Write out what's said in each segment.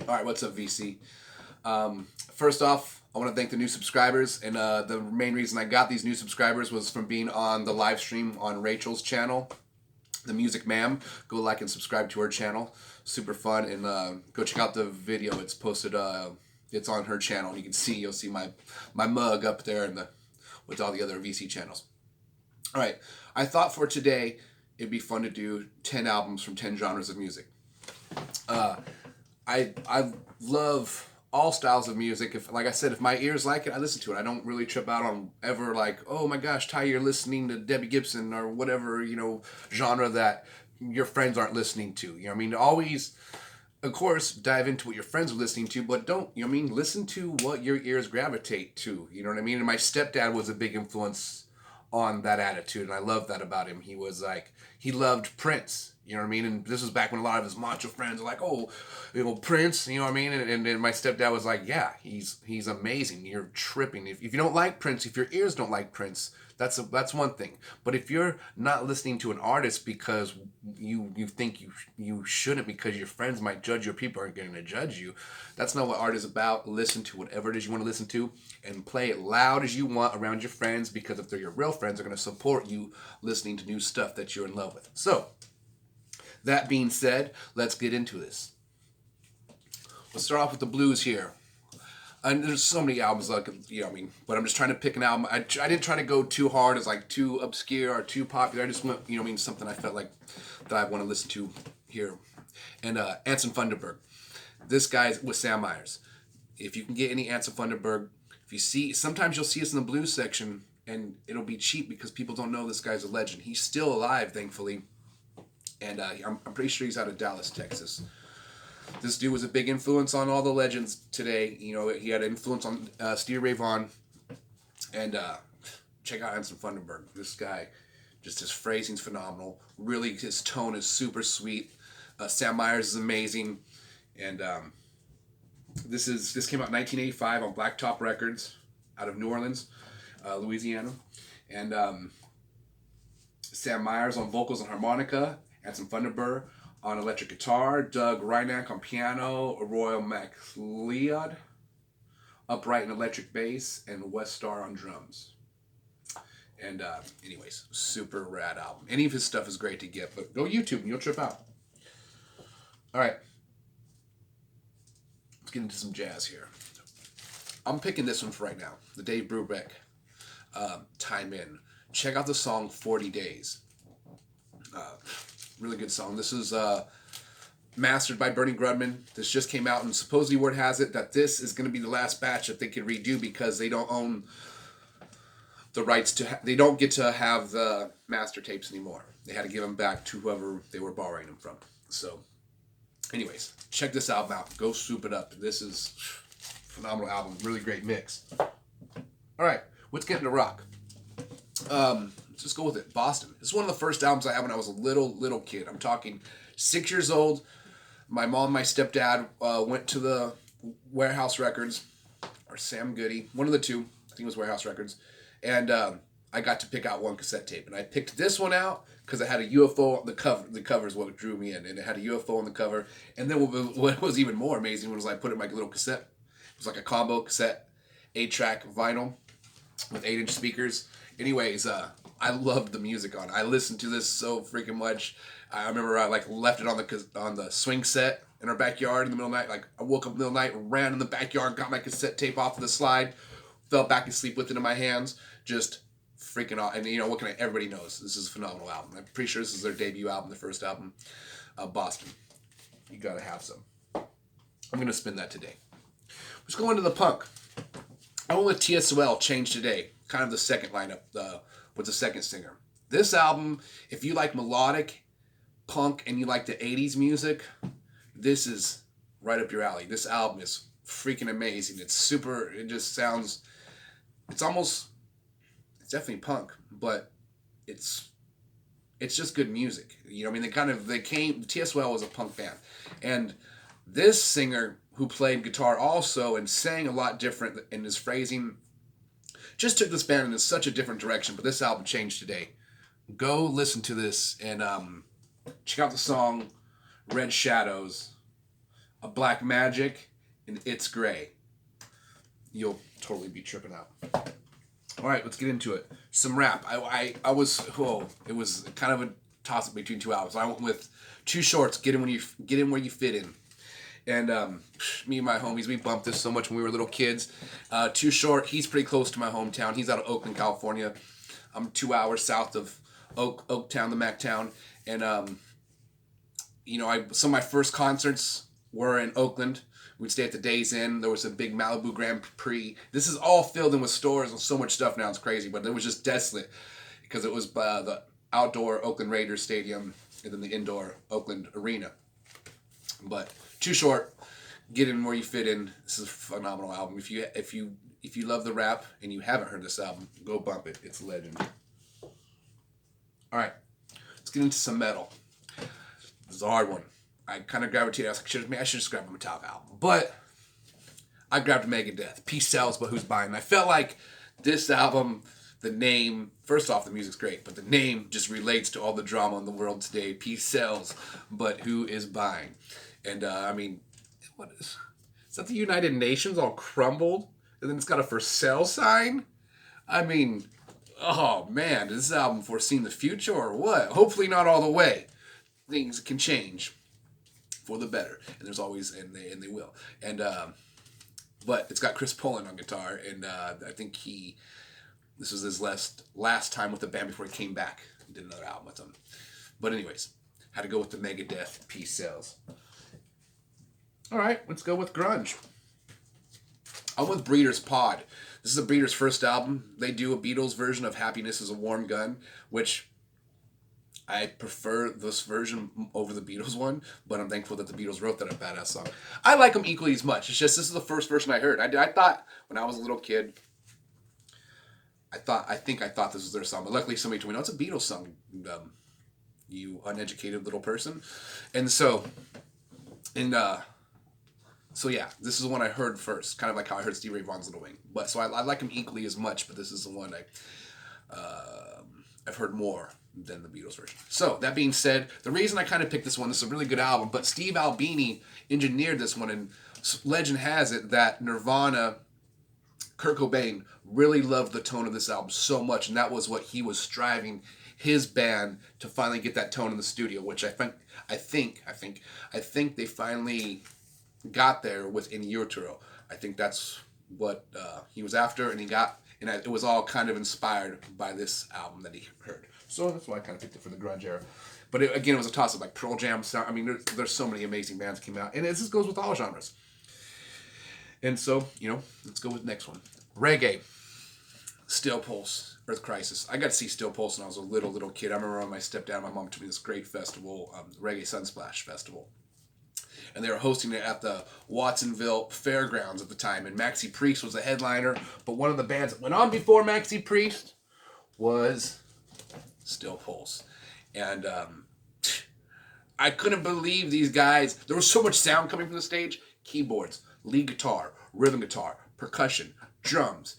All right, what's up, VC? First off, I want to thank the new subscribers, and the main reason I got these new subscribers was from being on the live stream on Rachel's channel, The Music Ma'am. Go like and subscribe to her channel. Super fun, and go check out the video. It's posted. It's on her channel. You can see. You'll see my mug up there, and with all the other VC channels. All right, I thought for today it'd be fun to do 10 albums from 10 genres of music. I love all styles of music. If, like I said, if my ears like it, I listen to it. I don't really trip out on ever like, oh my gosh, Ty, you're listening to Debbie Gibson or whatever, genre that your friends aren't listening to. You know what I mean? Always, of course, dive into what your friends are listening to, but don't, listen to what your ears gravitate to. You know what I mean? And my stepdad was a big influence on that attitude, and I love that about him. He was like, he loved Prince. You know what I mean? And this was back when a lot of his macho friends were like, oh, Prince, you know what I mean? And my stepdad was like, yeah, he's amazing. You're tripping. If you don't like Prince, if your ears don't like Prince, that's one thing. But if you're not listening to an artist because you think you shouldn't, because your friends might judge you or people aren't going to judge you, that's not what art is about. Listen to whatever it is you want to listen to and play it loud as you want around your friends, because if they're your real friends, they're going to support you listening to new stuff that you're in love with. So, that being said, let's get into this. Let's start off with the blues here. And there's so many albums, like, but I'm just trying to pick an album. I didn't try to go too hard as like too obscure or too popular. I just went, something I felt like that I want to listen to here. And Anson Funderburg. This guy's with Sam Myers. If you can get any Anson Funderburg, sometimes you'll see us in the blues section and it'll be cheap because people don't know this guy's a legend. He's still alive, thankfully. And I'm pretty sure he's out of Dallas, Texas. This dude was a big influence on all the legends today. He had an influence on Stevie Ray Vaughan. And check out Anson Funderburg. This guy, just his phrasing's phenomenal. Really, his tone is super sweet. Sam Myers is amazing. And this came out in 1985 on Blacktop Records out of New Orleans, Louisiana. And Sam Myers on vocals and harmonica. Anson Funderburg on electric guitar, Doug Rynack on piano, Royal MacLeod upright and electric bass, and West Star on drums. And anyways, super rad album. Any of his stuff is great to get, but go YouTube and you'll trip out. All right, let's get into some jazz here. I'm picking this one for right now, the Dave Brubeck, Time In. Check out the song 40 Days. Really good song. This is mastered by Bernie Grudman. This just came out, and supposedly word has it that this is going to be the last batch that they could redo because they don't own the rights to. They don't get to have the master tapes anymore. They had to give them back to whoever they were borrowing them from. So, anyways, check this album out. Go soup it up. This is a phenomenal album. Really great mix. All right, let's get into rock. Let's just go with it. Boston. This is one of the first albums I had when I was a little kid. I'm talking 6 years old. My mom and my stepdad went to the Warehouse Records, or Sam Goody, one of the two. I think it was Warehouse Records. And I got to pick out one cassette tape. And I picked this one out because it had a UFO on the cover. The cover is what drew me in. And it had a UFO on the cover. And then what was even more amazing was I put it in my little cassette. It was like a combo cassette, 8-track vinyl with 8-inch speakers. Anyways, I loved the music on it. I listened to this so freaking much. I remember I left it on the swing set in our backyard in the middle of the night. I woke up in the middle of the night, ran in the backyard, got my cassette tape off of the slide, fell back asleep with it in my hands, just freaking out. And everybody knows this is a phenomenal album. I'm pretty sure this is their debut album, the first album, Boston. You gotta have some. I'm gonna spin that today. Let's go into the punk. I went with TSOL, Change Today. Kind of the second lineup, with the second singer. This album, if you like melodic punk and you like the 80s music, this is right up your alley. This album is freaking amazing. It's definitely punk, but it's just good music. TSOL was a punk band. And this singer who played guitar also and sang a lot different in his phrasing, just took this band in such a different direction, but this album Changed Today. Go listen to this and check out the song Red Shadows. a Black Magic, and It's Gray. You'll totally be tripping out. All right, let's get into it. Some rap. I was it was kind of a toss up between two albums. I went with Too Short's Get in Where You Fit In. And me and my homies, we bumped this so much when we were little kids. Too Short, he's pretty close to my hometown. He's out of Oakland, California. I'm 2 hours south of Oaktown, the Mac town. And some of my first concerts were in Oakland. We'd stay at the Days Inn. There was a big Malibu Grand Prix. This is all filled in with stores and so much stuff now. It's crazy, but it was just desolate because it was the outdoor Oakland Raiders stadium and then the indoor Oakland Arena. But Too Short, Get In Where You Fit In. This is a phenomenal album. If you love the rap and you haven't heard this album, go bump it. It's a legend. All right, let's get into some metal. This is a hard one. I kind of gravitated. I was like, I should just grab a Metallica album. But I grabbed Megadeth. Peace Sells, but who's buying? And I felt like this album, the name, first off, the music's great, but the name just relates to all the drama in the world today. Peace sells, but who is buying? And what is that the United Nations all crumbled? And then it's got a for sale sign? I mean, oh man, does this album foreseen the future or what? Hopefully not all the way. Things can change for the better, and there's always and they will. And but it's got Chris Poland on guitar, and I think this was his last time with the band before he came back. He did another album with them. But anyways, had to go with the Megadeth Peace Sells. All right, let's go with grunge. I'm with Breeders' Pod. This is a Breeders' first album. They do a Beatles version of Happiness is a Warm Gun, which I prefer this version over the Beatles one, but I'm thankful that the Beatles wrote that a badass song. I like them equally as much. It's just this is the first version I heard. I thought when I was a little kid, I thought this was their song, but luckily somebody told me, no, it's a Beatles song, you uneducated little person. And so yeah, this is the one I heard first, kind of like how I heard Stevie Ray Vaughan's Little Wing. But so I like them equally as much, but this is the one I've heard more than the Beatles version. So that being said, the reason I kind of picked this one, this is a really good album, but Steve Albini engineered this one, and legend has it that Nirvana, Kurt Cobain, really loved the tone of this album so much, and that was what he was striving his band to finally get that tone in the studio, which I think they finally got there with In Utero. I think that's what he was after, and it was all kind of inspired by this album that he heard. So that's why I kind of picked it for the grunge era. But it was a toss-up, like Pearl Jam. I mean, there's so many amazing bands that came out, and this goes with all genres. And so, let's go with the next one. Reggae. Still Pulse, Earth Crisis. I got to see Still Pulse when I was a little kid. I remember when my stepdad and my mom took me to this great festival, Reggae Sunsplash Festival. And they were hosting it at the Watsonville Fairgrounds at the time. And Maxi Priest was the headliner. But one of the bands that went on before Maxi Priest was Still Pulse. And I couldn't believe these guys. There was so much sound coming from the stage. Keyboards, lead guitar, rhythm guitar, percussion, drums.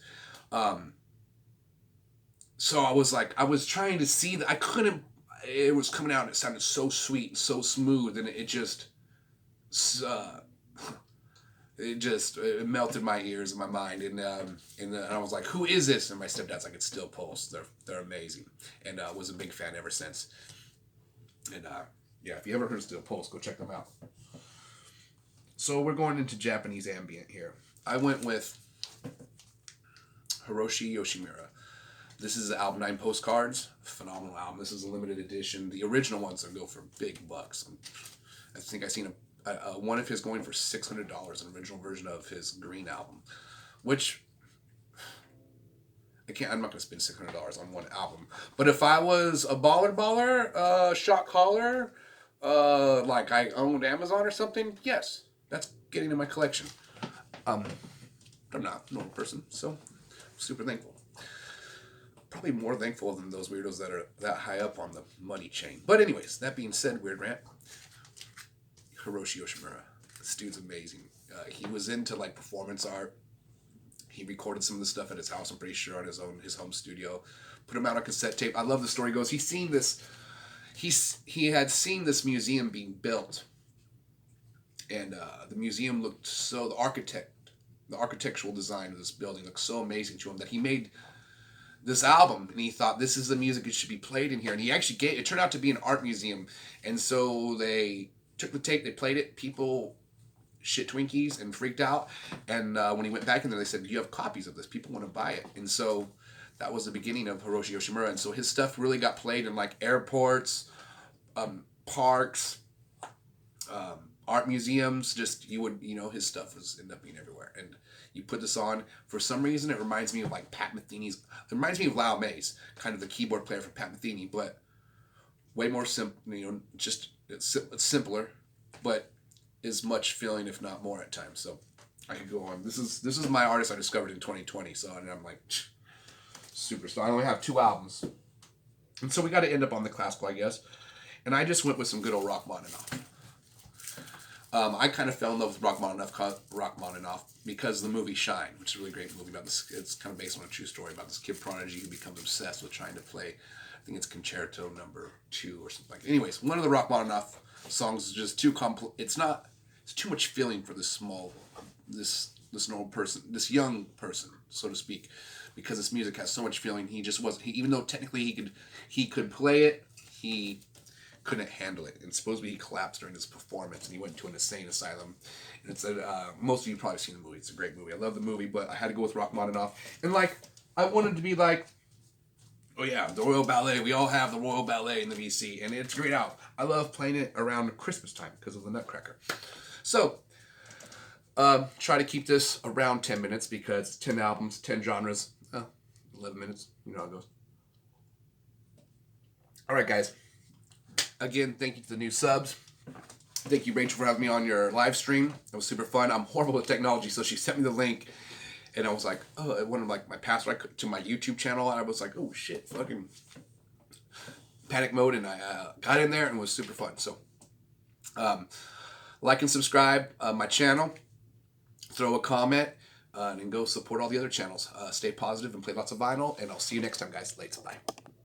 So I was trying to see that. I couldn't. It was coming out and it sounded so sweet and so smooth. And it melted my ears and my mind, and I was like, "Who is this?" And my stepdad's like, "It's Still Pulse. They're amazing," and was a big fan ever since. And yeah, if you ever heard of Still Pulse, go check them out. So we're going into Japanese ambient here. I went with Hiroshi Yoshimura. This is the album 9 Postcards. Phenomenal album. This is a limited edition. The original ones go for big bucks. I think I've seen one of his going for $600, an original version of his Green album, which I'm not going to spend $600 on one album. But if I was a baller, shot caller, like I owned Amazon or something, yes, that's getting in my collection. I'm not a normal person, so I'm super thankful. Probably more thankful than those weirdos that are that high up on the money chain. But anyways, that being said, Weird Rant, Hiroshi Yoshimura. This dude's amazing. He was into like performance art. He recorded some of the stuff at his house, I'm pretty sure, on his home studio. Put him out on cassette tape. I love the story goes. He had seen this museum being built And the museum looked so, the architectural design of this building looked so amazing to him that he made this album, and he thought this is the music that should be played in here. And he actually it turned out to be an art museum, and so they took the tape, they played it, people shit Twinkies and freaked out. And when he went back in there, they said, you have copies of this, people want to buy it. And so that was the beginning of Hiroshi Yoshimura. And so his stuff really got played in like airports, parks, art museums. Just his stuff was ended up being everywhere. And you put this on, for some reason it reminds me of like Pat Metheny's, it reminds me of Lau Mays, kind of the keyboard player for Pat Metheny, but way more simple, just it's simpler, but as much feeling, if not more at times. So I could go on. This is my artist I discovered in 2020. So and I'm like superstar. I only have 2 albums, and so we got to end up on the classical, I guess. And I just went with some good old Rachmaninoff. I kind of fell in love with Rachmaninoff because of the movie Shine, which is a really great movie about this. It's kind of based on a true story about this kid prodigy who becomes obsessed with trying to play, I think it's Concerto number 2 or something like that. Anyways, one of the Rachmaninoff songs is just too complex. It's too much feeling for this normal person, this young person, so to speak, because this music has so much feeling. He just wasn't. Even though technically he could play it, he couldn't handle it. And supposedly he collapsed during his performance, and he went to an insane asylum. And it's most of you probably seen the movie. It's a great movie. I love the movie, but I had to go with Rachmaninoff. And I wanted to be like, oh yeah, the Royal Ballet. We all have the Royal Ballet in the VC, and it's great out. I love playing it around Christmas time because of the Nutcracker. So, try to keep this around 10 minutes because 10 albums, 10 genres, 11 minutes. You know how it goes. All right, guys. Again, thank you to the new subs. Thank you, Rachel, for having me on your live stream. It was super fun. I'm horrible with technology, so she sent me the link, and I was like, oh, it wanted my password to my YouTube channel, and I was like, oh shit, fucking panic mode, and I got in there and it was super fun. So, like and subscribe my channel, throw a comment, and go support all the other channels. Stay positive and play lots of vinyl, and I'll see you next time, guys. Later, bye.